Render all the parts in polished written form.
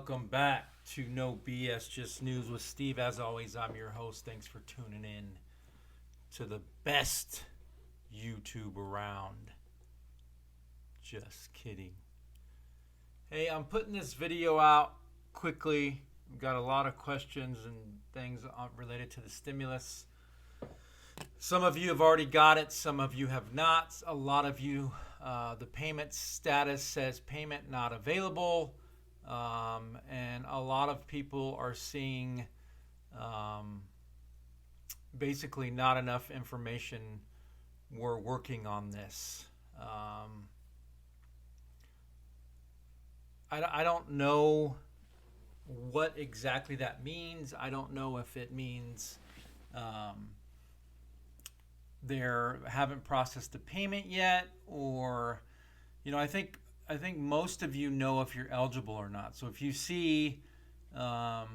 welcome back to No BS Just News with Steve. As always, I'm your host. Thanks for tuning in to the best YouTube around. Just kidding. Hey, I'm putting this video out quickly. We've got a lot of questions and things related to the stimulus. Some of you have already got it. Some of you have not. A lot of you, the payment status says payment not available. And a lot of people are seeing basically not enough information. We're working on this. I don't know what exactly that means. I don't know if it means they haven't processed the payment yet, or I think most of you know if you're eligible or not. So if you see not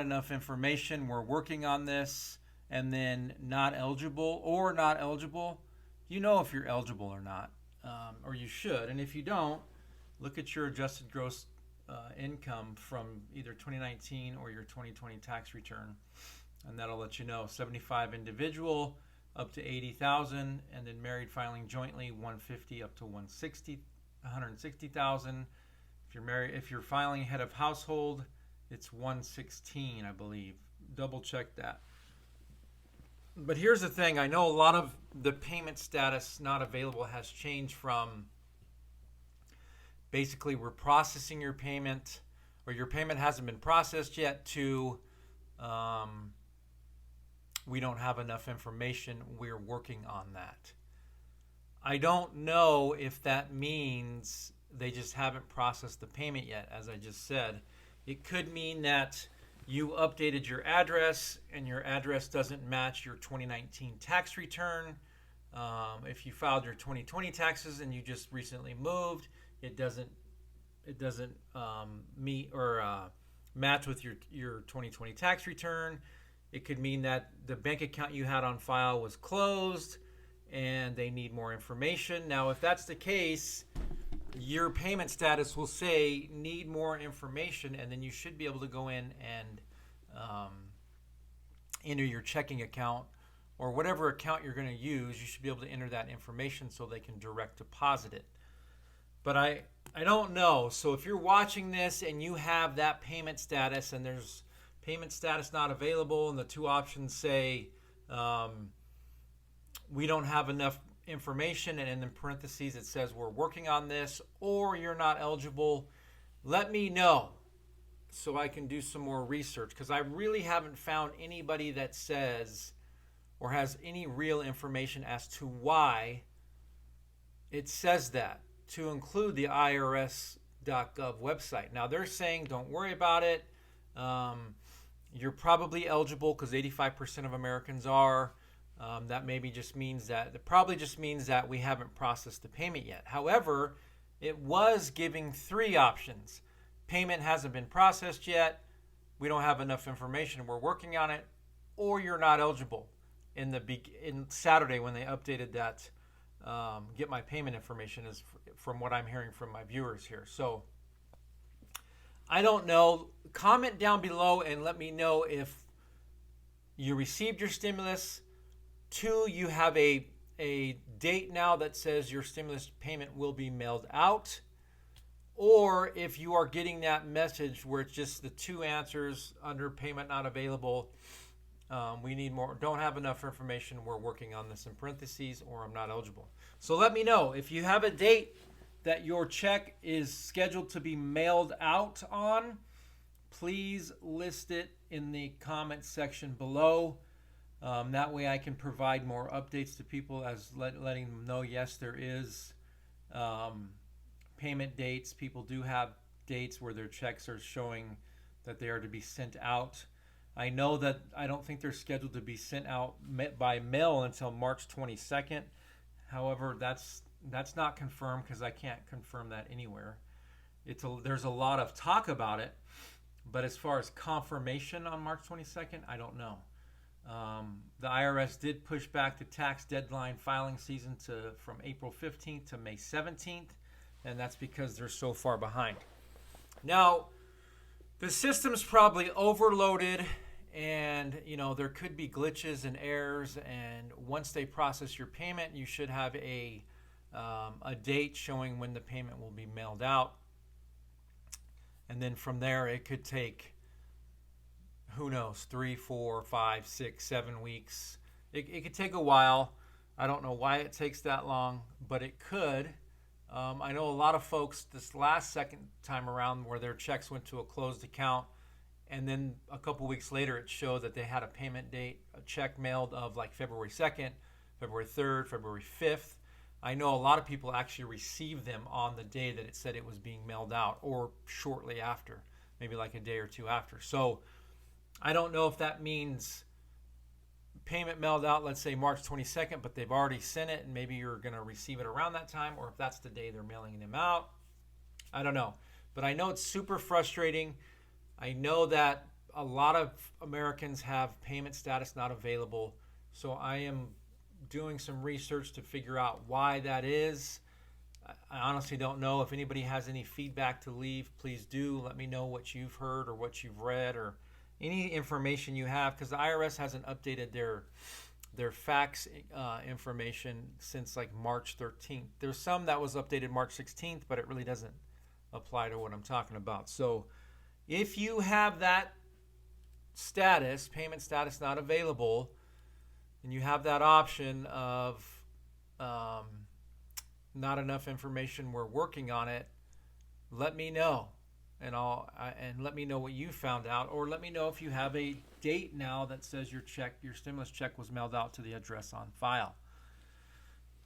enough information, we're working on this, and then not eligible or not eligible, you know if you're eligible or not, or you should. And if you don't, look at your adjusted gross income from either 2019 or your 2020 tax return, and that'll let you know. 75 individual up to 80,000, and then married filing jointly 150 up to 160,000. If you're filing head of household, it's 116, I believe. Double check that. But here's the thing, I know a lot of the payment status not available has changed from basically we're processing your payment, or your payment hasn't been processed yet, to we don't have enough information, we're working on that. I don't know if that means they just haven't processed the payment yet, as I just said. It could mean that you updated your address and your address doesn't match your 2019 tax return. If you filed your 2020 taxes and you just recently moved, it doesn't meet or match with your 2020 tax return. It could mean that the bank account you had on file was closed and they need more information. Now, if that's the case, your payment status will say need more information, and then you should be able to go in and enter your checking account or whatever account you're going to use. You should be able to enter that information so they can direct deposit it. But I don't know. So if you're watching this and you have that payment status and there's payment status not available, and the two options say we don't have enough information, and in the parentheses it says we're working on this, or you're not eligible, let me know so I can do some more research, because I really haven't found anybody that says or has any real information as to why it says that, to include the IRS.gov website. Now they're saying don't worry about it. You're probably eligible because 85% of Americans are. That maybe just means that, it probably just means that we haven't processed the payment yet. However, it was giving three options. Payment hasn't been processed yet, we don't have enough information, we're working on it, or you're not eligible. In Saturday when they updated that get my payment information, is from what I'm hearing from my viewers here. So I don't know. Comment down below and let me know if you received your stimulus. 2, you have a date now that says your stimulus payment will be mailed out. Or if you are getting that message where it's just the two answers under payment not available, we need more, don't have enough information, we're working on this in parentheses, or I'm not eligible. So let me know if you have a date that your check is scheduled to be mailed out on. Please list it in the comment section below. That way I can provide more updates to people, as letting them know, yes, there is payment dates. People do have dates where their checks are showing that they are to be sent out. I know that I don't think they're scheduled to be sent out by mail until March 22nd. However, that's not confirmed, because I can't confirm that anywhere. There's a lot of talk about it, but as far as confirmation on March 22nd, I don't know. The IRS did push back the tax deadline filing season from April 15th to May 17th, and that's because they're so far behind. Now, the system's probably overloaded, and there could be glitches and errors. And once they process your payment, you should have a date showing when the payment will be mailed out. And then from there, it could take, who knows, 3, 4, 5, 6, 7 weeks. It could take a while. I don't know why it takes that long, but it could. I know a lot of folks this last second time around where their checks went to a closed account, and then a couple weeks later it showed that they had a payment date, a check mailed of like February 2nd, February 3rd, February 5th. I know a lot of people actually received them on the day that it said it was being mailed out, or shortly after, maybe like a day or two after. So I don't know if that means payment mailed out, let's say March 22nd, but they've already sent it and maybe you're going to receive it around that time, or if that's the day they're mailing them out. I don't know. But I know it's super frustrating. I know that a lot of Americans have payment status not available. So I am doing some research to figure out why that is. I honestly don't know. If anybody has any feedback to leave, please do let me know what you've heard or what you've read or any information you have, because the IRS hasn't updated their fax information since like March 13th. There's some that was updated March 16th, but it really doesn't apply to what I'm talking about. So if you have that status, payment status not available, and you have that option of not enough information, we're working on it, let me know. And let me know what you found out, or let me know if you have a date now that says your stimulus check was mailed out to the address on file.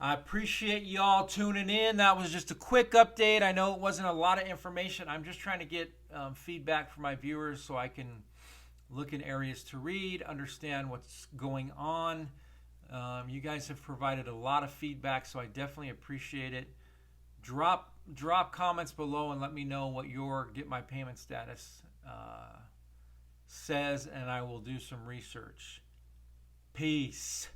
I appreciate y'all tuning in. That was just a quick update. I know it wasn't a lot of information. I'm just trying to get feedback from my viewers so I can look in areas to read, understand what's going on. You guys have provided a lot of feedback, so I definitely appreciate it. Drop comments below and let me know what your Get My Payment Status says, and I will do some research. Peace.